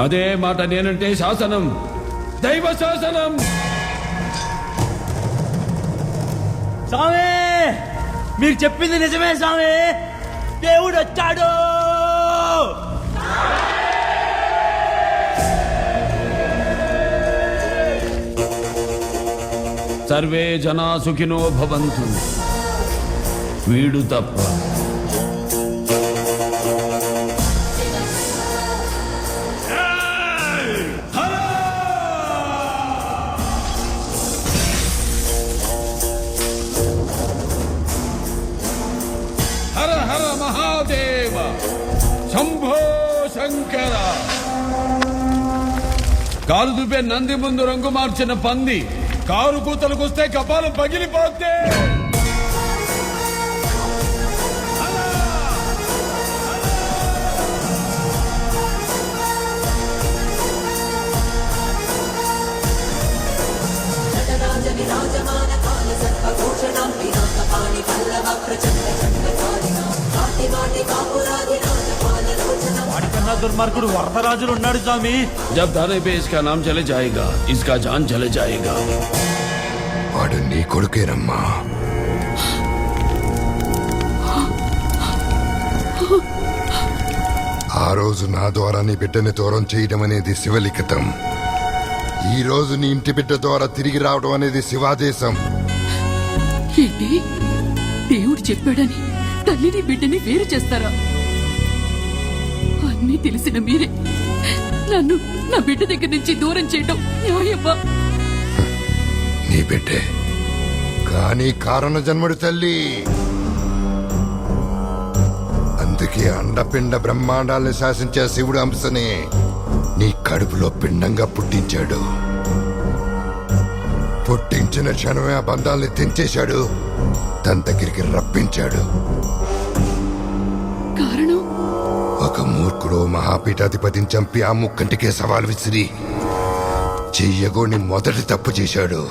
అదే మాట నేనంటే శాసనం, దైవ శాసనం. స్వామి, మీరు చెప్పింది నిజమే స్వామి. దేవుడు వచ్చాడు. సర్వే జనా సుఖినో భవంతు. వీడు తప్ప. హర హర మహాదేవ, శంభో శంకర. కాలు దుపే నంది ముందు రంగు మార్చిన పంది కారు కూతలకొస్తే కపాలం పగిలిపోతే. వాడికన్నా దుర్మార్గుడు వరదరాజులు ఉన్నాడు స్వామి. जब थाने पे इसका नाम चले जाएगा, इसका जान चले जाएगा. వాడు నీ కొడుకేనమ్మా. ఆ రోజు నా ద్వారా నీ బిడ్డని దూరం చేయడం అనేది శివలిఖితం. ఈ రోజు నీ ఇంటి బిడ్డ ద్వారా తిరిగి రావడం అనేది శివాదేశం. ఏంటి, దేవుడు చెప్పాడని తల్లిని బిడ్డని వేరు చేస్తారా? అన్నీ తెలిసిన మీరే నన్ను నా బిడ్డ దగ్గర నుంచి దూరం చేయడం న్యాయమా? నీ బిడ్డే కానీ కారణ జన్ముడి తల్లి. అందుకే అండపిండ బ్రహ్మాండాల్ని శాసించే శివుడు అంశని నీ కడుపులో పిండంగా పుట్టించాడు. పుట్టించిన క్షణమే ఆ బంధాల్ని తెంచేశాడు, తన దగ్గరికి రప్పించాడు. కారణం? ఒక మూర్ఖుడు మహాపీఠాధిపతిని చంపి ఆ ముక్కంటికే సవాల్ విసిరి చెయ్యగోని మొదటి తప్పు చేశాడు.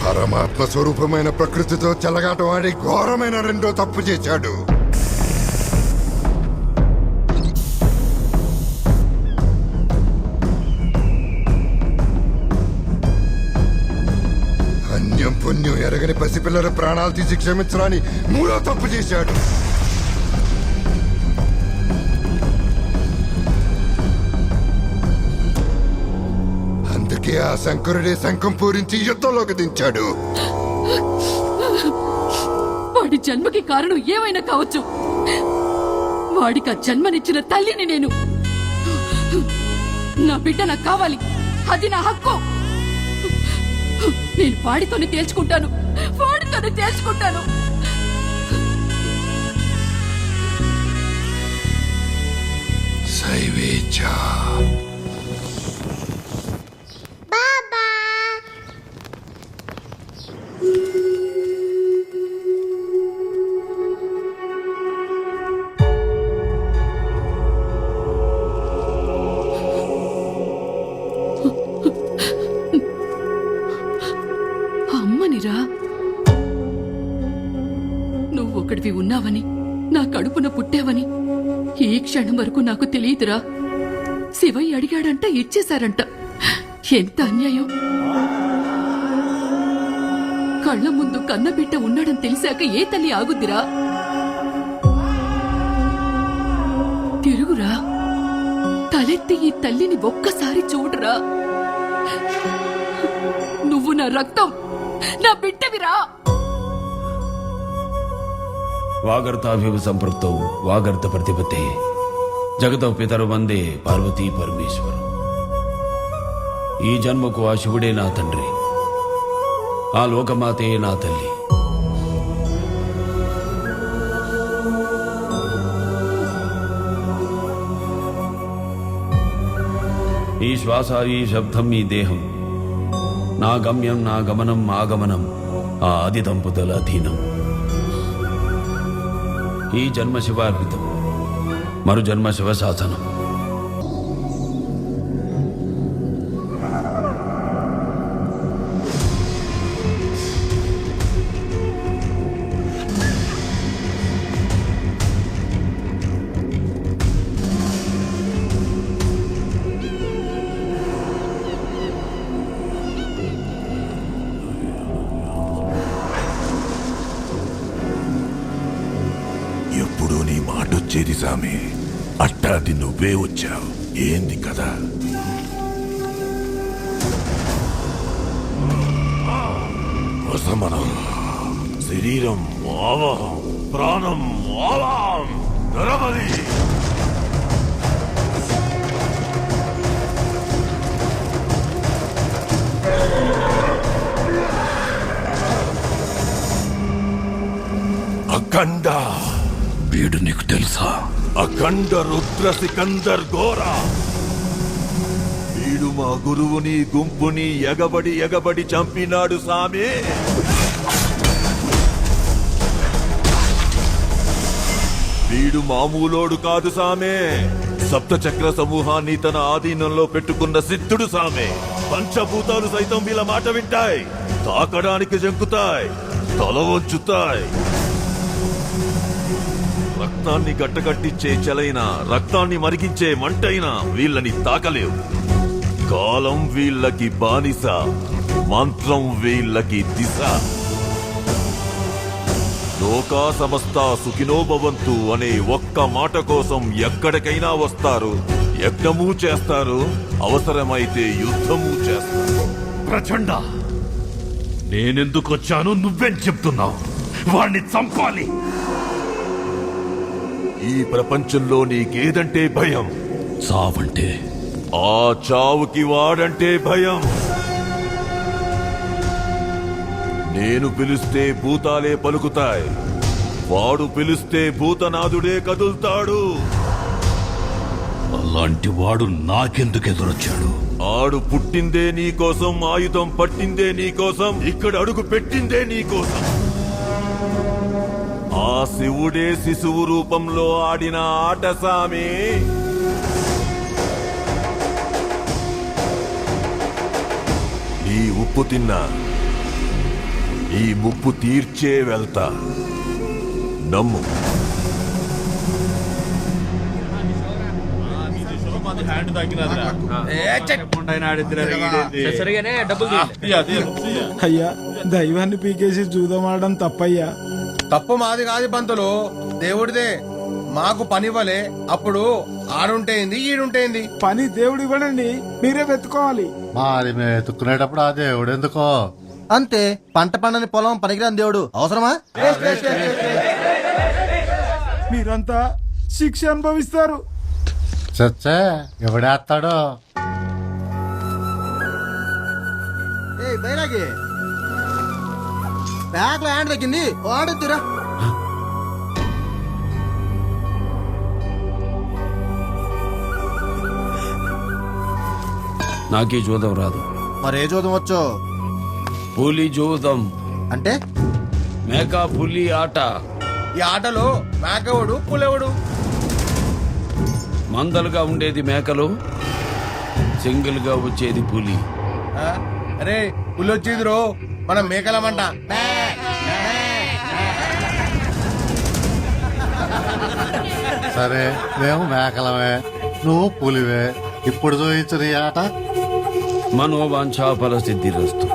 పరమాత్మ స్వరూపమైన ప్రకృతితో చెలగాటం ఆడి ఘోరమైన రెండో తప్పు చేశాడు. అన్యం పుణ్యం ఎరగని పసిపిల్లల ప్రాణాలు తీసి క్షమించరాని మూడో తప్పు చేశాడు. అందుకే ఆ శంకరుడే శంఖం పూరించి యుద్ధంలోకి దించాడు. వాడి జన్మకి కారణం ఏమైనా కావచ్చు. వాడికి ఆ జన్మనిచ్చిన తల్లిని నేను. నా బిడ్డ నాకు కావాలి, అది నా హక్కు. నేను వాడితోనే తేల్చుకుంటాను, వాడితోనే తేల్చుకుంటాను. శైవేచ్ఛ. అమ్మనిరా, నువ్వొక్కడివి ఉన్నావని, నా కడుపున పుట్టావని ఈ క్షణం వరకు నాకు తెలియదురా. శివయ్య అడిగాడంట, ఇచ్చేశారంట. ఎంత అన్యాయం! కళ్ళ ముందు కన్నబిడ్డ ఉన్నాడని తెలిసాక ఏ తల్లి ఆగుద్దిరా? తిరుగురా, తలెత్తి ఈ తల్లిని ఒక్కసారి చూడరా. నువ్వు నా రక్తం, నా బిడ్డవిరా. వాగర్తాభివ సంపృక్తౌ వాగర్త ప్రతిపతే జగతౌ పితరు వందే పార్వతీ పరమేశ్వరం. ఈ జన్మకు ఆ శివుడే నా తండ్రి, ఆ లోకమాతే నా తల్లి. ఈ శ్వాస, ఈ శబ్దం, ఈ దేహం, నా గమ్యం, నా గమనం, ఆగమనం ఆ ఆది దంపతుల అధీనం. ఈ జన్మ శివార్పితం, మరు జన్మ శివశాసనం. లేదు సామి, అట్టాది నువ్వే వచ్చావు. ఏంది కదా? వసమనం, శరీరం ఆవాహం, ప్రాణం ఆవాహం, నరబలి. అఖండ, వీడు నీకు తెలుసా? అఖండ రుద్ర సికందర్ ఘోరా. వీడు మా గురువుని గుంపుని ఎగబడి చంపినాడు సామి. వీడు మామూలోడు కాదు సామే. సప్తచక్ర సమూహాన్ని తన ఆధీనంలో పెట్టుకున్న సిద్ధుడు సామే. పంచభూతాలు సైతం వీళ్ళ మాట వింటాయి, తాకడానికి జంకుతాయి, తల వంచుతాయి. రక్తాన్ని గట్టగట్టించే చలైన, రక్తాన్ని మరిగించే మంటైనా వీళ్ళని తాకలేవు. కాలం వీళ్ళకి బానిస, మంత్రం వీళ్ళకి దిశ. లోకా సమస్త సుఖినో భవంతు అనే ఒక్క మాట కోసం ఎక్కడికైనా వస్తారు, యజ్ఞము చేస్తారు, అవసరమైతే యుద్ధము చేస్తారు. ప్రచండ, నేనెందుకొచ్చానో నువ్వేం చెప్తున్నావు? వాణ్ణి చంపాలి. ఈ ప్రపంచంలో నీకేదంటే భయం? చావంటే. ఆ చావుకి వాడంటే భయం. నేను పిలిస్తే భూతాలే పలుకుతాయి, వాడు పిలిస్తే భూతనాథుడే కదులుతాడు. అలాంటి వాడు నాకెందుకు ఎదురొచ్చాడు? ఆడు పుట్టిందే నీకోసం, ఆయుధం పట్టిందే నీకోసం, ఇక్కడ అడుగు పెట్టిందే నీకోసం. ఆ శివుడే శిశువు రూపంలో ఆడిన ఆట సామి. ఈ ఉప్పు తిన్నా ఈ ముప్పు తీర్చే వెళ్తా, నమ్ము. అయ్యా, దైవాన్ని పీకేసి చూదమాడడం తప్పయ్యా. తప్పు మాది కాదు పంతులు, దేవుడిదే. మాకు పనివ్వలే, అప్పుడు ఆడుంటేంది ఈడుంటేంది. పని దేవుడు ఇవ్వడండి, మీరే వెతుకోవాలి. మరి మేము ఎత్తుక్కునేటప్పుడు ఆ దేవుడు ఎందుకో? అంతే, పంట పండని పొలం పనికిరాని దేవుడు అవసరమా? మీరంతా శిక్ష అనుభవిస్తారు. చచ్చే, ఎవడేస్తాడో? బ్యాగ్ లో హ్యాండ్ తగ్గింది, వాడుతురా. నాకీ జూదం రాదు. మరే చూద్దాం వచ్చో? పులి జూదం అంటే మేకా పులి ఆట. ఈ ఆటలో మేకవుడు పులెవుడు? మందలుగా ఉండేది మేకలు, సింగిల్ గా వచ్చేది పులి. అరే పులి వచ్చింది రో, మనం మేకలమంట. సరే, మేము మేకలమే, నువ్వు పులివే. ఇప్పుడు చూయించు నీ ఆట. మనోవాంఛా ఫలసిద్ధిరస్తు.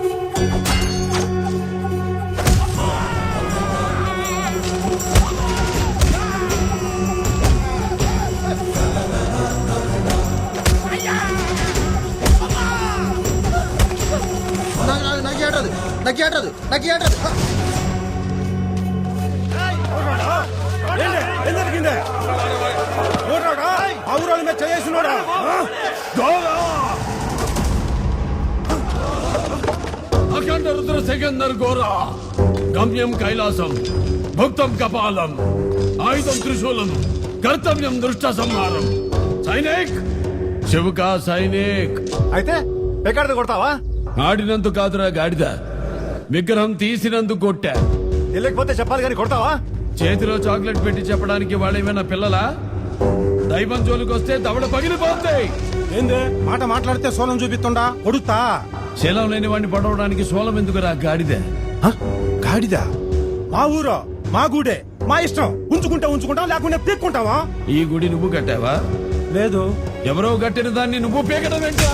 అఖండ రుద్ర సికందర్ ఘోరా. గమ్యం కైలాసం, భుక్తం కపాలం, ఆయుధం త్రిశూలం, కర్తవ్యం దృష్ట సంహారం. సైనిక్, శివకా సైనిక్. అయితే ఎక్కడ కొడతావా? ఆడినందుకు కాదురా గాడిద, విగ్రహం తీసినందుకు కొట్టా. వెళ్ళకపోతే చెప్పాలి కానీ కొడతావా? చేతిలో చాక్లెట్ పెట్టి చెప్పడానికి వాళ్ళేమైనా పిల్లలా? దైవం జోలికొస్తే దవడ పగిలిపోతాయి. ఏందే మాట మాట్లాడితే సోలం చూపిస్తుండా? కొడుతా. శీలం లేని వాడిని పడవడానికి సోలం ఎందుకురా గాడిద? గాడిదా? మా ఊరో, మా గూడే, మా ఇష్టం. ఉంచుకుంటాం, లేకుంటే పీక్కుంటావా? ఈ గుడి నువ్వు కట్టావా? లేదు. ఎవరో కట్టిన దాన్ని నువ్వు పీకడం ఏంటా?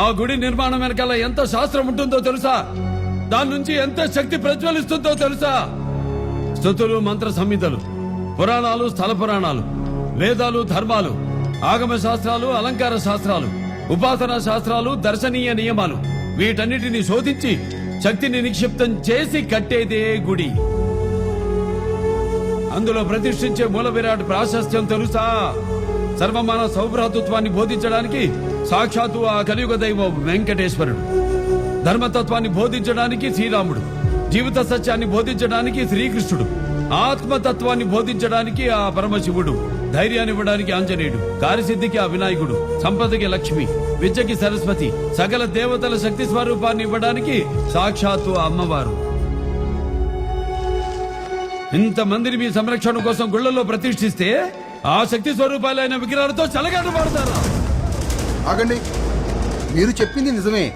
ఆ గుడి నిర్మాణం వెనకాల ఎంత శాస్త్రం ఉంటుందో తెలుసా? దాని నుంచి ఎంత శక్తి ప్రజ్వలిస్తుందో తెలుసా? స్తుతులు మంత్ర సంహితలు, పురాణాలు స్థల పురాణాలు, వేదాలు ధర్మాలు, ఆగమ శాస్త్రాలు అలంకార శాస్త్రాలు, ఉపాసనా శాస్త్రాలు దర్శనీయ నియమాలు వీటన్నిటిని శోధించి శక్తిని నిక్షిప్తం చేసి కట్టేదే గుడి. అందులో ప్రతిష్ఠించే మూల విరాట్ ప్రాశస్త్యం తెలుసా? సర్వమాన సౌభ్రాతృత్వాన్ని బోధించడానికి సాక్షాత్తు ఆ కలియుగ దైవం వెంకటేశ్వరుడు, ధర్మతత్వాన్ని బోధించడానికి శ్రీరాముడు, జీవిత సత్యాన్ని బోధించడానికి శ్రీకృష్ణుడు, ఆత్మతత్వాన్ని బోధించడానికి ఆ పరమశివుడు, ధైర్యాన్ని ఇవ్వడానికి ఆంజనేయుడు, కార్యసిద్ధికి ఆ వినాయకుడు, సంపదకి లక్ష్మి, విద్యకి సరస్వతి, సకల దేవతల శక్తి స్వరూపాన్ని ఇవ్వడానికి సాక్షాత్తు అమ్మవారు. ఇంతమందిని మీ సంరక్షణ కోసం గుళ్లలో ప్రతిష్ఠిస్తే ఆ శక్తి స్వరూపాలైన విగ్రహాలతో చలగాట పడతారా? ఆగండి, మీరు చెప్పింది నిజమే.